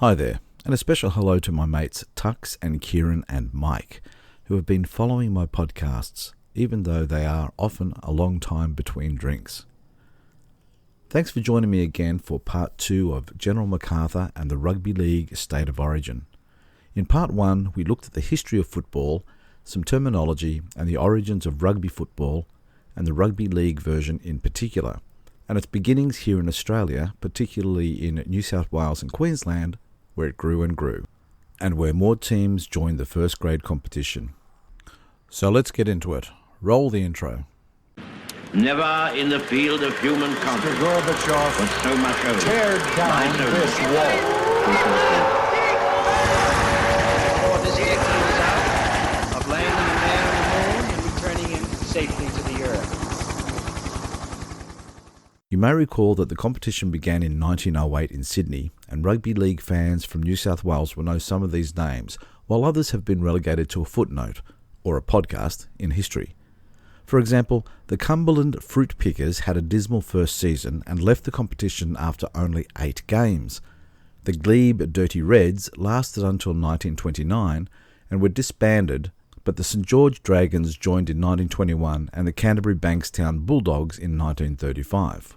Hi there, and a special hello to my mates Tux and Kieran and Mike, who have been following my podcasts, even though they are often a long time between drinks. Thanks for joining me again for part 2 of General MacArthur and the Rugby League State of Origin. In part 1, we looked at the history of football, some terminology, and the origins of rugby football, and the Rugby League version in particular, and its beginnings here in Australia, particularly in New South Wales and Queensland, where it grew and grew, and where more teams joined the first grade competition. So let's get into it. Roll the intro. Never in the field of human conflict Gorbachev, was so much over. tear down this wall. Orders here cleans out of laying him there in the moon and returning him safely to the earth. You may recall that the competition began in 1908 in Sydney, and rugby league fans from New South Wales will know some of these names, while others have been relegated to a footnote, or a podcast, in history. For example, the Cumberland Fruit Pickers had a dismal first season and left the competition after only 8 games. The Glebe Dirty Reds lasted until 1929 and were disbanded, but the St George Dragons joined in 1921 and the Canterbury Bankstown Bulldogs in 1935.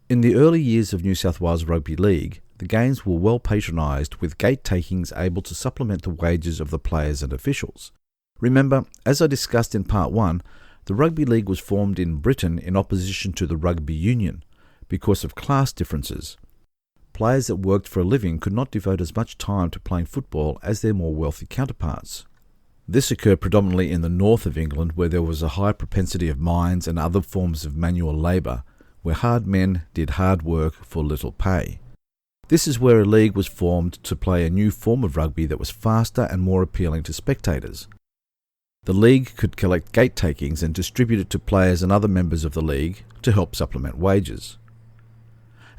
In the early years of New South Wales Rugby League, the games were well patronised, with gate takings able to supplement the wages of the players and officials. Remember, as I discussed in part 1, the Rugby League was formed in Britain in opposition to the Rugby Union because of class differences. Players that worked for a living could not devote as much time to playing football as their more wealthy counterparts. This occurred predominantly in the north of England, where there was a high propensity of mines and other forms of manual labour, where hard men did hard work for little pay. This is where a league was formed to play a new form of rugby that was faster and more appealing to spectators. The league could collect gate takings and distribute it to players and other members of the league to help supplement wages.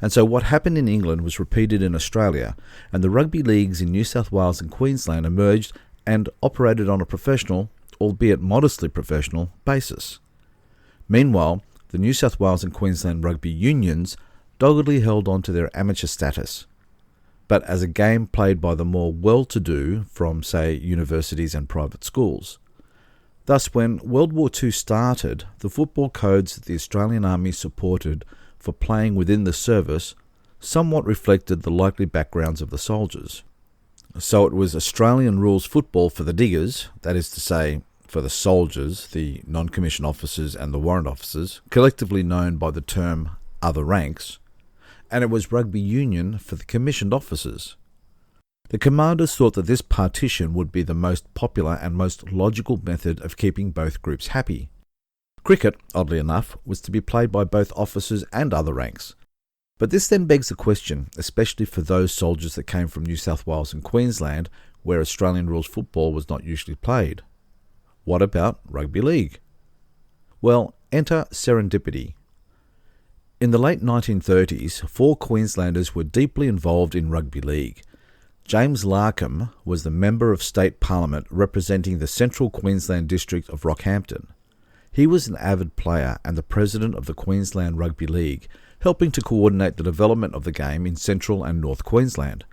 And so what happened in England was repeated in Australia, and the rugby leagues in New South Wales and Queensland emerged and operated on a professional, albeit modestly professional, basis. Meanwhile, the New South Wales and Queensland rugby unions doggedly held on to their amateur status, but as a game played by the more well-to-do from, say, universities and private schools. Thus, when World War II started, the football codes that the Australian Army supported for playing within the service somewhat reflected the likely backgrounds of the soldiers. So it was Australian rules football for the diggers, that is to say, for the soldiers, the non-commissioned officers and the warrant officers, collectively known by the term other ranks, and it was rugby union for the commissioned officers. The commanders thought that this partition would be the most popular and most logical method of keeping both groups happy. Cricket, oddly enough, was to be played by both officers and other ranks. But this then begs the question, especially for those soldiers that came from New South Wales and Queensland, where Australian rules football was not usually played. What about rugby league? Well, enter serendipity. In the late 1930s, 4 Queenslanders were deeply involved in rugby league. James Larkham was the Member of State Parliament representing the Central Queensland district of Rockhampton. He was an avid player and the president of the Queensland Rugby League, helping to coordinate the development of the game in Central and North Queensland.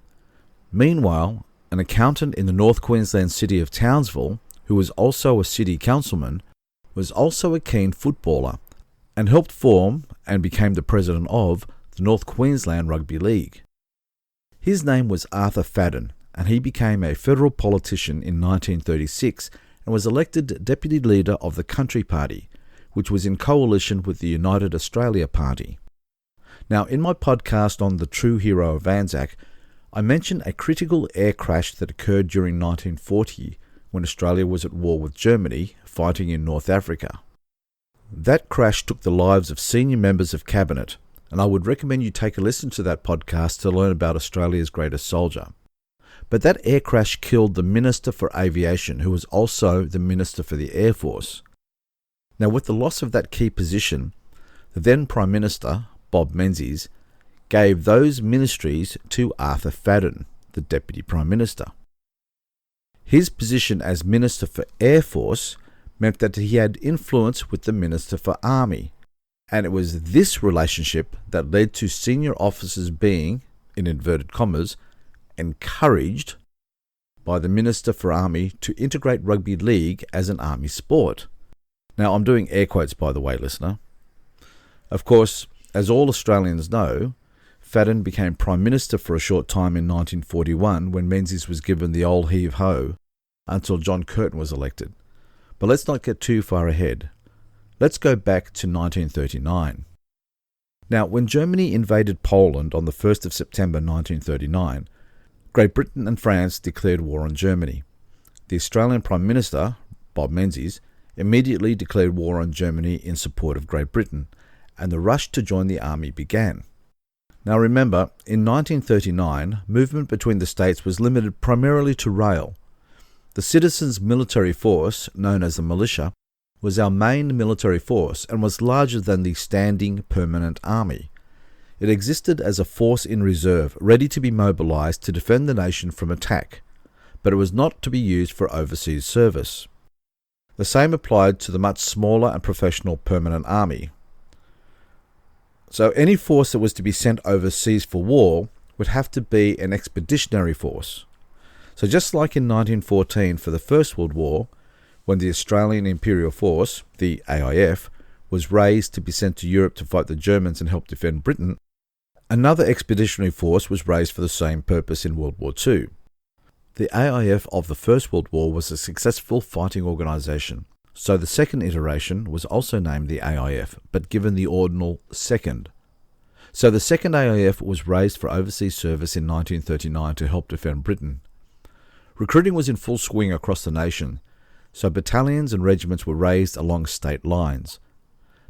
Meanwhile, an accountant in the North Queensland city of Townsville, who was also a city councilman, was also a keen footballer and helped form and became the president of the North Queensland Rugby League. His name was Arthur Fadden, and he became a federal politician in 1936 and was elected deputy leader of the Country Party, which was in coalition with the United Australia Party. Now, in my podcast on the true hero of Anzac, I mentioned a critical air crash that occurred during 1940 when Australia was at war with Germany, fighting in North Africa. That crash took the lives of senior members of cabinet, and I would recommend you take a listen to that podcast to learn about Australia's greatest soldier. But that air crash killed the Minister for Aviation, who was also the Minister for the Air Force. Now, with the loss of that key position, the then Prime Minister, Bob Menzies, gave those ministries to Arthur Fadden, the Deputy Prime Minister. His position as Minister for Air Force meant that he had influence with the Minister for Army, and it was this relationship that led to senior officers being, in inverted commas, encouraged by the Minister for Army to integrate rugby league as an army sport. Now, I'm doing air quotes, by the way, listener. Of course, as all Australians know, Fadden became Prime Minister for a short time in 1941 when Menzies was given the old heave-ho until John Curtin was elected. But let's not get too far ahead. Let's go back to 1939. Now, when Germany invaded Poland on the 1st of September 1939, Great Britain and France declared war on Germany. The Australian Prime Minister, Bob Menzies, immediately declared war on Germany in support of Great Britain, and the rush to join the army began. Now remember, in 1939, movement between the states was limited primarily to rail. The citizens' military force, known as the militia, was our main military force and was larger than the standing permanent army. It existed as a force in reserve, ready to be mobilised to defend the nation from attack, but it was not to be used for overseas service. The same applied to the much smaller and professional permanent army. So any force that was to be sent overseas for war would have to be an expeditionary force. So just like in 1914 for the First World War, when the Australian Imperial Force, the AIF, was raised to be sent to Europe to fight the Germans and help defend Britain, another expeditionary force was raised for the same purpose in World War II. The AIF of the First World War was a successful fighting organisation, so the second iteration was also named the AIF, but given the ordinal second. So the second AIF was raised for overseas service in 1939 to help defend Britain. Recruiting was in full swing across the nation, so battalions and regiments were raised along state lines.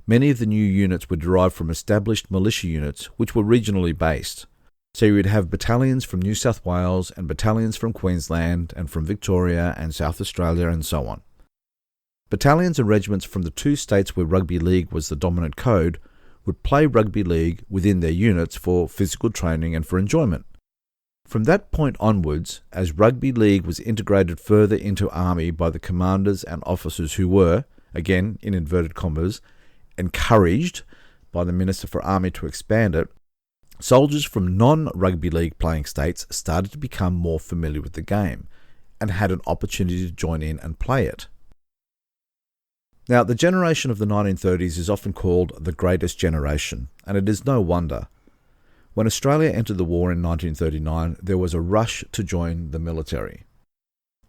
Many of the new units were derived from established militia units which were regionally based. So you would have battalions from New South Wales and battalions from Queensland and from Victoria and South Australia and so on. Battalions and regiments from the two states where rugby league was the dominant code would play rugby league within their units for physical training and for enjoyment. From that point onwards, as rugby league was integrated further into army by the commanders and officers who were, again in inverted commas, encouraged by the Minister for Army to expand it, soldiers from non-rugby league playing states started to become more familiar with the game and had an opportunity to join in and play it. Now, the generation of the 1930s is often called the Greatest Generation, and it is no wonder. When Australia entered the war in 1939, there was a rush to join the military.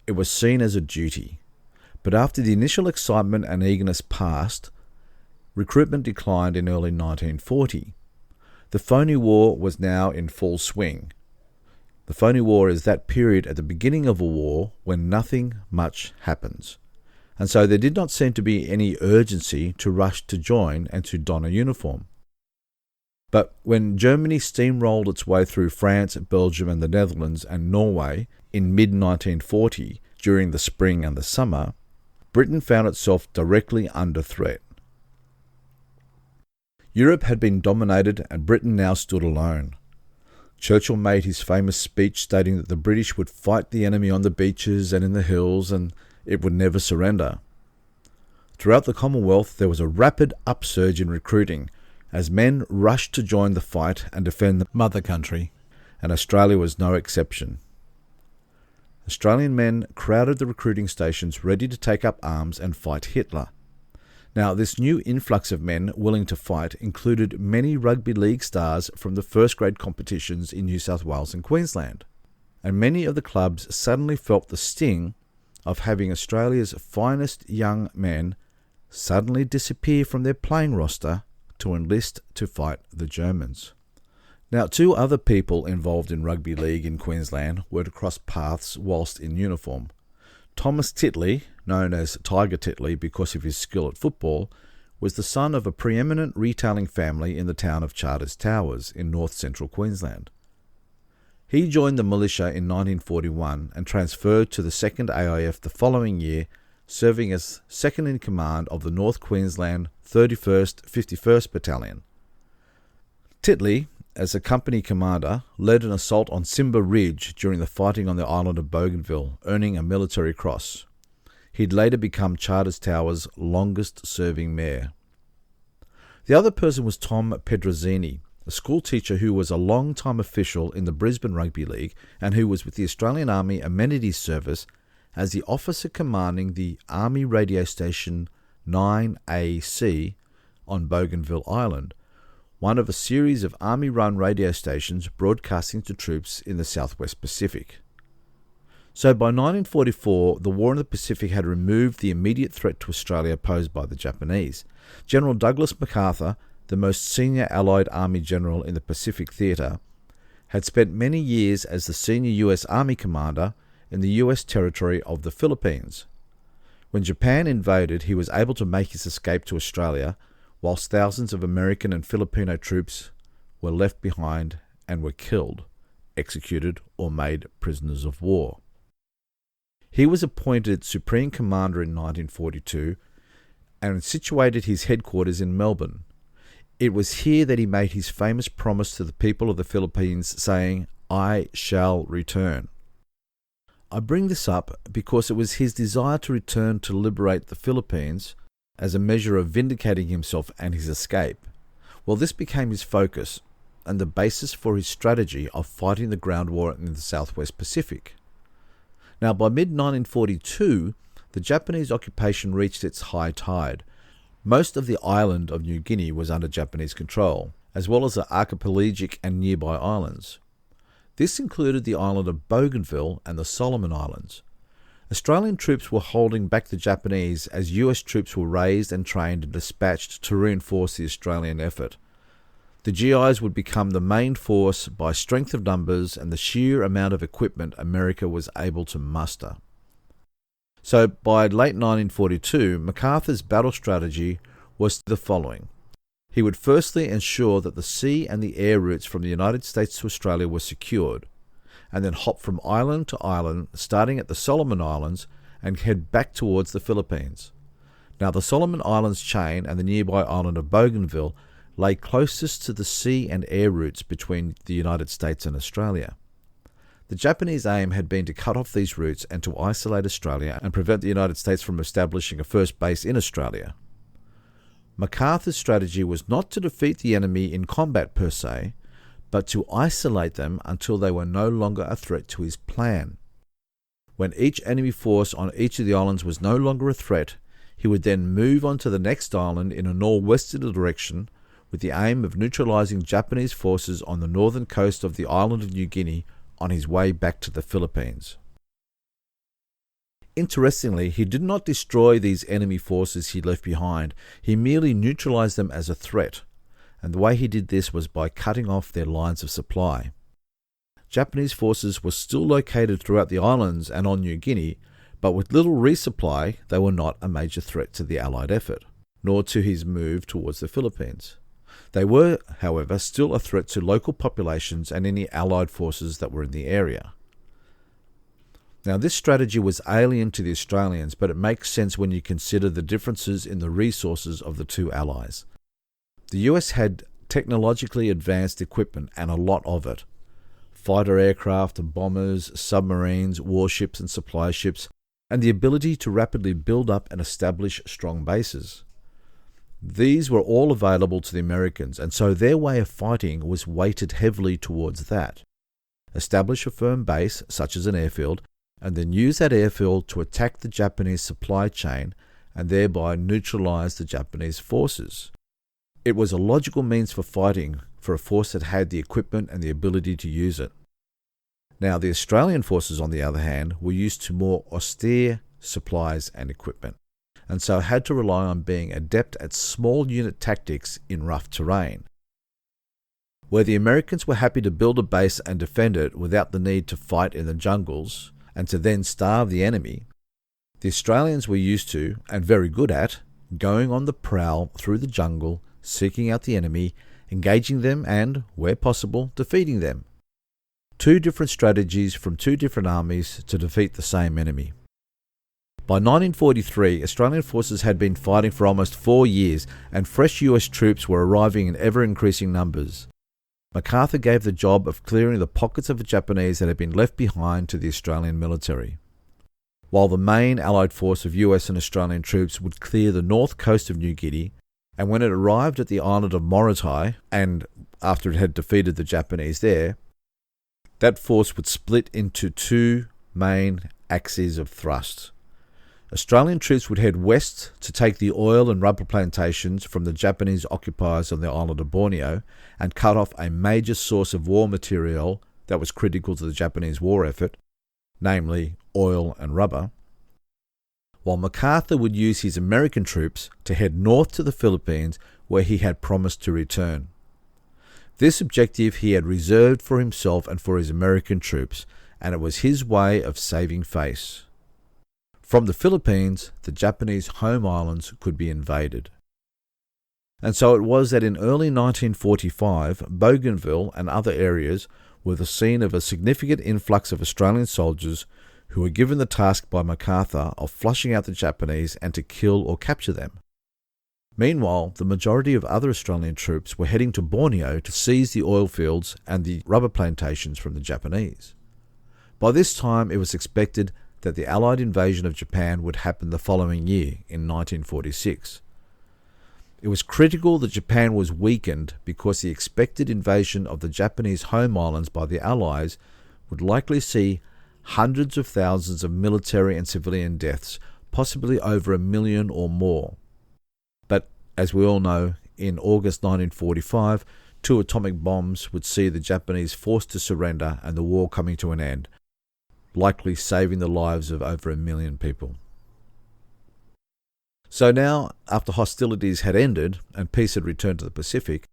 It was seen as a duty. But after the initial excitement and eagerness passed, recruitment declined in early 1940. The phony war was now in full swing. The phony war is that period at the beginning of a war when nothing much happens. And so there did not seem to be any urgency to rush to join and to don a uniform. But when Germany steamrolled its way through France, Belgium and the Netherlands and Norway in mid-1940 during the spring and the summer, Britain found itself directly under threat. Europe had been dominated and Britain now stood alone. Churchill made his famous speech stating that the British would fight the enemy on the beaches and in the hills and it would never surrender. Throughout the Commonwealth there was a rapid upsurge in recruiting as men rushed to join the fight and defend the mother country, and Australia was no exception. Australian men crowded the recruiting stations ready to take up arms and fight Hitler. Now, this new influx of men willing to fight included many rugby league stars from the first-grade competitions in New South Wales and Queensland, and many of the clubs suddenly felt the sting of having Australia's finest young men suddenly disappear from their playing roster to enlist to fight the Germans. Now, two other people involved in rugby league in Queensland were to cross paths whilst in uniform. Thomas Titley, known as Tiger Titley because of his skill at football, was the son of a preeminent retailing family in the town of Charters Towers in north-central Queensland. He joined the militia in 1941 and transferred to the 2nd AIF the following year, serving as second in command of the North Queensland 31st 51st Battalion. Titley, as a company commander, led an assault on Simba Ridge during the fighting on the island of Bougainville, earning a military cross. He'd later become Charters Towers' longest-serving mayor. The other person was Tom Pedrozzini, a school teacher who was a long-time official in the Brisbane Rugby League and who was with the Australian Army Amenities Service as the officer commanding the Army radio station 9AC on Bougainville Island, one of a series of Army-run radio stations broadcasting to troops in the Southwest Pacific. So by 1944, the War in the Pacific had removed the immediate threat to Australia posed by the Japanese. General Douglas MacArthur, the most senior Allied Army general in the Pacific Theatre, had spent many years as the senior US Army commander in the US territory of the Philippines. When Japan invaded, he was able to make his escape to Australia, whilst thousands of American and Filipino troops were left behind and were killed, executed, or made prisoners of war. He was appointed Supreme Commander in 1942 and situated his headquarters in Melbourne. It was here that he made his famous promise to the people of the Philippines, saying, "I shall return." I bring this up because it was his desire to return to liberate the Philippines as a measure of vindicating himself and his escape. Well, this became his focus and the basis for his strategy of fighting the ground war in the Southwest Pacific. Now, by mid-1942, the Japanese occupation reached its high tide. Most of the island of New Guinea was under Japanese control, as well as the archipelagic and nearby islands. This included the island of Bougainville and the Solomon Islands. Australian troops were holding back the Japanese as US troops were raised and trained and dispatched to reinforce the Australian effort. The GIs would become the main force by strength of numbers and the sheer amount of equipment America was able to muster. So by late 1942, MacArthur's battle strategy was the following. He would firstly ensure that the sea and the air routes from the United States to Australia were secured, and then hop from island to island, starting at the Solomon Islands, and head back towards the Philippines. Now, the Solomon Islands chain and the nearby island of Bougainville lay closest to the sea and air routes between the United States and Australia. The Japanese aim had been to cut off these routes and to isolate Australia and prevent the United States from establishing a first base in Australia. MacArthur's strategy was not to defeat the enemy in combat per se, but to isolate them until they were no longer a threat to his plan. When each enemy force on each of the islands was no longer a threat, he would then move on to the next island in a northwesterly direction with the aim of neutralizing Japanese forces on the northern coast of the island of New Guinea on his way back to the Philippines. Interestingly, he did not destroy these enemy forces he left behind, he merely neutralized them as a threat, and the way he did this was by cutting off their lines of supply. Japanese forces were still located throughout the islands and on New Guinea, but with little resupply, they were not a major threat to the Allied effort, nor to his move towards the Philippines. They were, however, still a threat to local populations and any Allied forces that were in the area. Now, this strategy was alien to the Australians, but it makes sense when you consider the differences in the resources of the two allies. The US had technologically advanced equipment, and a lot of it. Fighter aircraft, bombers, submarines, warships and supply ships, and the ability to rapidly build up and establish strong bases. These were all available to the Americans, and so their way of fighting was weighted heavily towards that. Establish a firm base, such as an airfield, and then use that airfield to attack the Japanese supply chain and thereby neutralize the Japanese forces. It was a logical means for fighting for a force that had the equipment and the ability to use it. Now, the Australian forces, on the other hand, were used to more austere supplies and equipment, and so had to rely on being adept at small unit tactics in rough terrain. Where the Americans were happy to build a base and defend it without the need to fight in the jungles and to then starve the enemy, the Australians were used to, and very good at, going on the prowl through the jungle, seeking out the enemy, engaging them and, where possible, defeating them. Two different strategies from two different armies to defeat the same enemy. By 1943, Australian forces had been fighting for almost 4 years, and fresh US troops were arriving in ever-increasing numbers. MacArthur gave the job of clearing the pockets of the Japanese that had been left behind to the Australian military, while the main Allied force of US and Australian troops would clear the north coast of New Guinea, and when it arrived at the island of Morotai, and after it had defeated the Japanese there, that force would split into two main axes of thrust. Australian troops would head west to take the oil and rubber plantations from the Japanese occupiers on the island of Borneo and cut off a major source of war material that was critical to the Japanese war effort, namely oil and rubber, while MacArthur would use his American troops to head north to the Philippines where he had promised to return. This objective he had reserved for himself and for his American troops, and it was his way of saving face. From the Philippines, the Japanese home islands could be invaded. And so it was that in early 1945, Bougainville and other areas were the scene of a significant influx of Australian soldiers who were given the task by MacArthur of flushing out the Japanese and to kill or capture them. Meanwhile, the majority of other Australian troops were heading to Borneo to seize the oil fields and the rubber plantations from the Japanese. By this time, it was expected that the Allied invasion of Japan would happen the following year, in 1946. It was critical that Japan was weakened because the expected invasion of the Japanese home islands by the Allies would likely see hundreds of thousands of military and civilian deaths, possibly over 1 million or more. But, as we all know, in August 1945, 2 atomic bombs would see the Japanese forced to surrender and the war coming to an end, likely saving the lives of over 1 million people. So now, after hostilities had ended and peace had returned to the Pacific,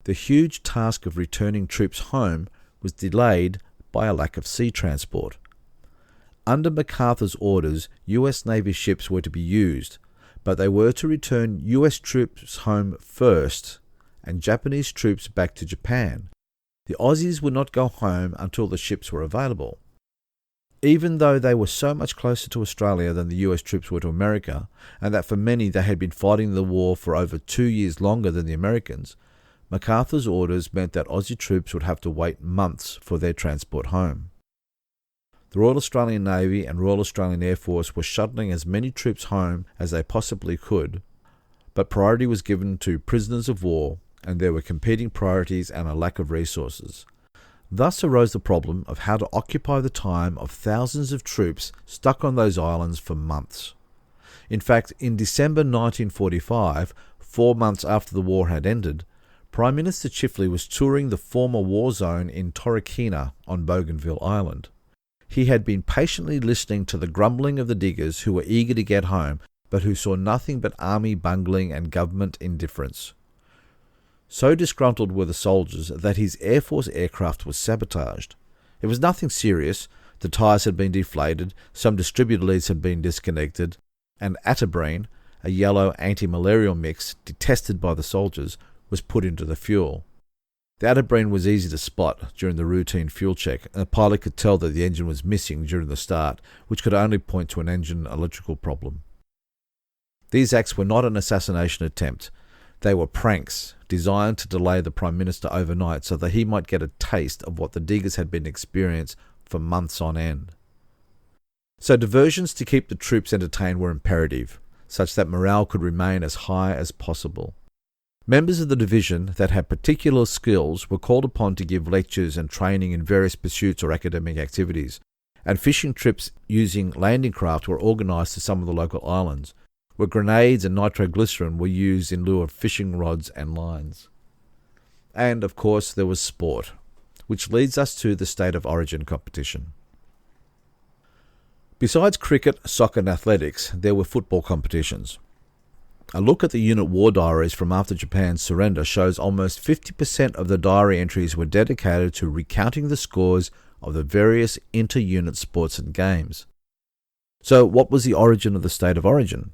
the huge task of returning troops home was delayed by a lack of sea transport. Under MacArthur's orders, US Navy ships were to be used, but they were to return US troops home first and Japanese troops back to Japan. The Aussies would not go home until the ships were available. Even though they were so much closer to Australia than the US troops were to America, and that for many they had been fighting the war for over 2 years longer than the Americans, MacArthur's orders meant that Aussie troops would have to wait months for their transport home. The Royal Australian Navy and Royal Australian Air Force were shuttling as many troops home as they possibly could, but priority was given to prisoners of war, and there were competing priorities and a lack of resources. Thus arose the problem of how to occupy the time of thousands of troops stuck on those islands for months. In fact, in December 1945, 4 months after the war had ended, Prime Minister Chifley was touring the former war zone in Torokina on Bougainville Island. He had been patiently listening to the grumbling of the diggers who were eager to get home, but who saw nothing but army bungling and government indifference. So disgruntled were the soldiers that his Air Force aircraft was sabotaged. It was nothing serious. The tyres had been deflated, some distributor leads had been disconnected, and atabrine, a yellow anti-malarial mix detested by the soldiers, was put into the fuel. The atabrine was easy to spot during the routine fuel check, and the pilot could tell that the engine was missing during the start, which could only point to an engine electrical problem. These acts were not an assassination attempt. They were pranks designed to delay the Prime Minister overnight so that he might get a taste of what the diggers had been experiencing for months on end. So diversions to keep the troops entertained were imperative, such that morale could remain as high as possible. Members of the division that had particular skills were called upon to give lectures and training in various pursuits or academic activities, and fishing trips using landing craft were organised to some of the local islands, where grenades and nitroglycerin were used in lieu of fishing rods and lines. And, of course, there was sport, which leads us to the State of Origin competition. Besides cricket, soccer and athletics, there were football competitions. A look at the unit war diaries from after Japan's surrender shows almost 50% of the diary entries were dedicated to recounting the scores of the various inter-unit sports and games. So what was the origin of the State of Origin?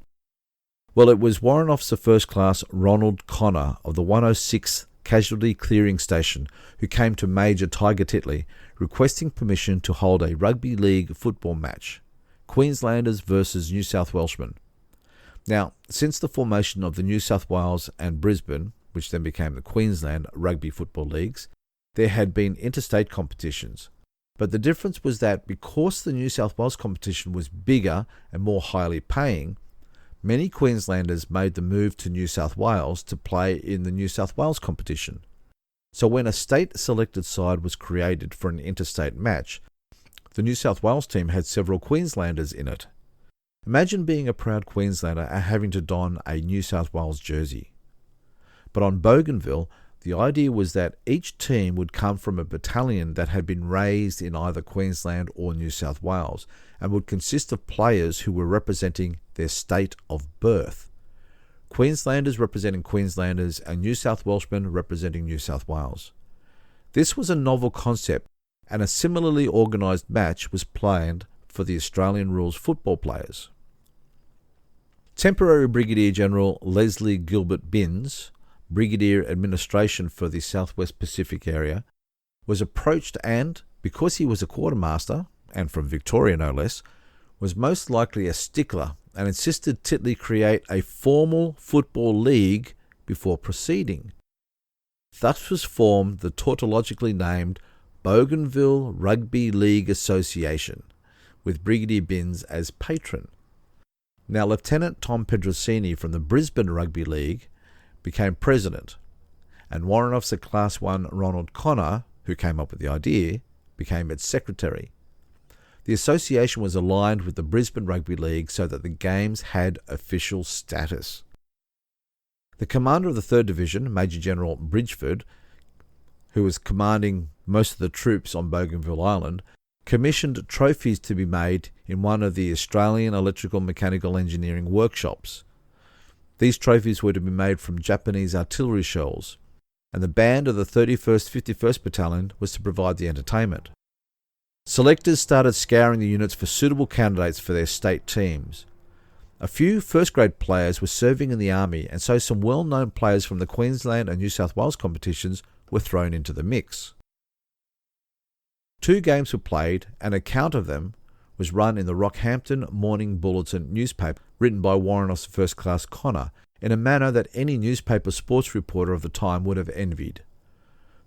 Well, it was Warrant Officer First Class Ronald Connor of the 106th Casualty Clearing Station who came to Major Tiger Titley requesting permission to hold a rugby league football match, Queenslanders versus New South Welshmen. Now, since the formation of the New South Wales and Brisbane, which then became the Queensland Rugby Football Leagues, there had been interstate competitions. But the difference was that because the New South Wales competition was bigger and more highly paying, many Queenslanders made the move to New South Wales to play in the New South Wales competition. So when a state-selected side was created for an interstate match, the New South Wales team had several Queenslanders in it. Imagine being a proud Queenslander and having to don a New South Wales jersey. But on Bougainville, the idea was that each team would come from a battalion that had been raised in either Queensland or New South Wales and would consist of players who were representing their state of birth. Queenslanders representing Queenslanders and New South Welshmen representing New South Wales. This was a novel concept, and a similarly organised match was planned for the Australian rules football players. Temporary Brigadier General Leslie Gilbert Binns, Brigadier Administration for the Southwest Pacific area, was approached and, because he was a quartermaster, and from Victoria no less, was most likely a stickler and insisted Titley create a formal football league before proceeding. Thus was formed the tautologically named Bougainville Rugby League Association, with Brigadier Binns as patron. Now Lieutenant Tom Pedrosini from the Brisbane Rugby League became president, and Warrant Officer Class 1 Ronald Connor, who came up with the idea, became its secretary. The association was aligned with the Brisbane Rugby League so that the games had official status. The commander of the 3rd Division, Major General Bridgeford, who was commanding most of the troops on Bougainville Island, commissioned trophies to be made in one of the Australian Electrical Mechanical Engineering workshops. These trophies were to be made from Japanese artillery shells, and the band of the 31st 51st Battalion was to provide the entertainment. Selectors started scouring the units for suitable candidates for their state teams. A few first-grade players were serving in the army, and so some well-known players from the Queensland and New South Wales competitions were thrown into the mix. 2 games were played, and an account of them was run in the Rockhampton Morning Bulletin newspaper, written by Warrant Officer First Class Connor, in a manner that any newspaper sports reporter of the time would have envied.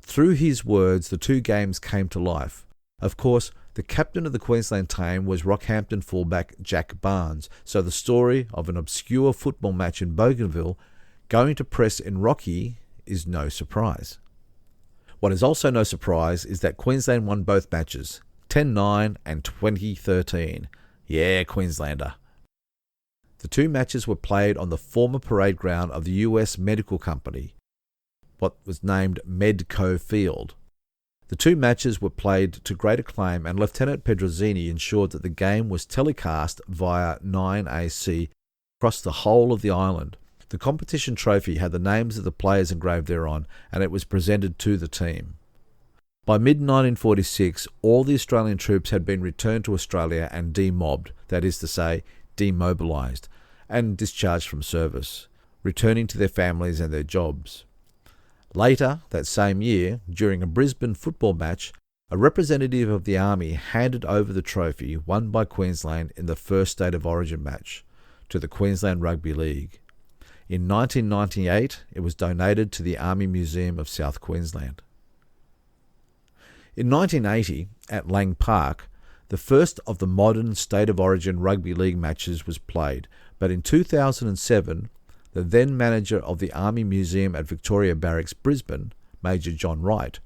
Through his words, the 2 games came to life. Of course, the captain of the Queensland team was Rockhampton fullback Jack Barnes, so the story of an obscure football match in Bougainville going to press in Rocky is no surprise. What is also no surprise is that Queensland won both matches, 10-9 and 20-13. Yeah, Queenslander. The 2 matches were played on the former parade ground of the US Medical Company, what was named Medco Field. The 2 matches were played to great acclaim, and Lieutenant Pedrosini ensured that the game was telecast via 9AC across the whole of the island. The competition trophy had the names of the players engraved thereon, and it was presented to the team. By mid-1946, all the Australian troops had been returned to Australia and demobbed, that is to say, demobilised, and discharged from service, returning to their families and their jobs. Later, that same year, during a Brisbane football match, a representative of the Army handed over the trophy won by Queensland in the first State of Origin match to the Queensland Rugby League. In 1998, it was donated to the Army Museum of South Queensland. In 1980, at Lang Park, the first of the modern State of Origin Rugby League matches was played, but in 2007, the then manager of the Army Museum at Victoria Barracks, Brisbane, Major John Wright,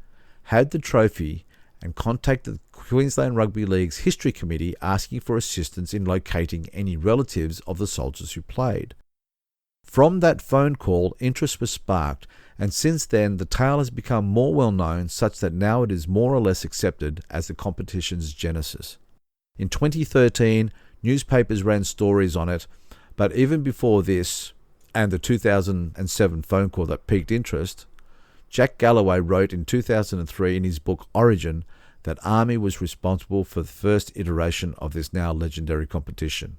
had the trophy and contacted the Queensland Rugby League's History Committee asking for assistance in locating any relatives of the soldiers who played. From that phone call, interest was sparked, and since then the tale has become more well known, such that now it is more or less accepted as the competition's genesis. In 2013, newspapers ran stories on it, but even before this, and the 2007 phone call that piqued interest, Jack Galloway wrote in 2003 in his book Origin that Army was responsible for the first iteration of this now legendary competition.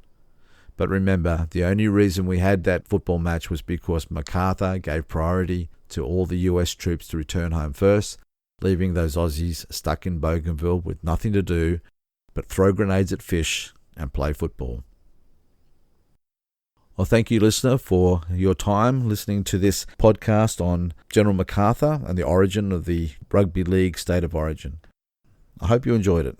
But remember, the only reason we had that football match was because MacArthur gave priority to all the US troops to return home first, leaving those Aussies stuck in Bougainville with nothing to do but throw grenades at fish and play football. Well, thank you, listener, for your time listening to this podcast on General MacArthur and the origin of the Rugby League State of Origin. I hope you enjoyed it.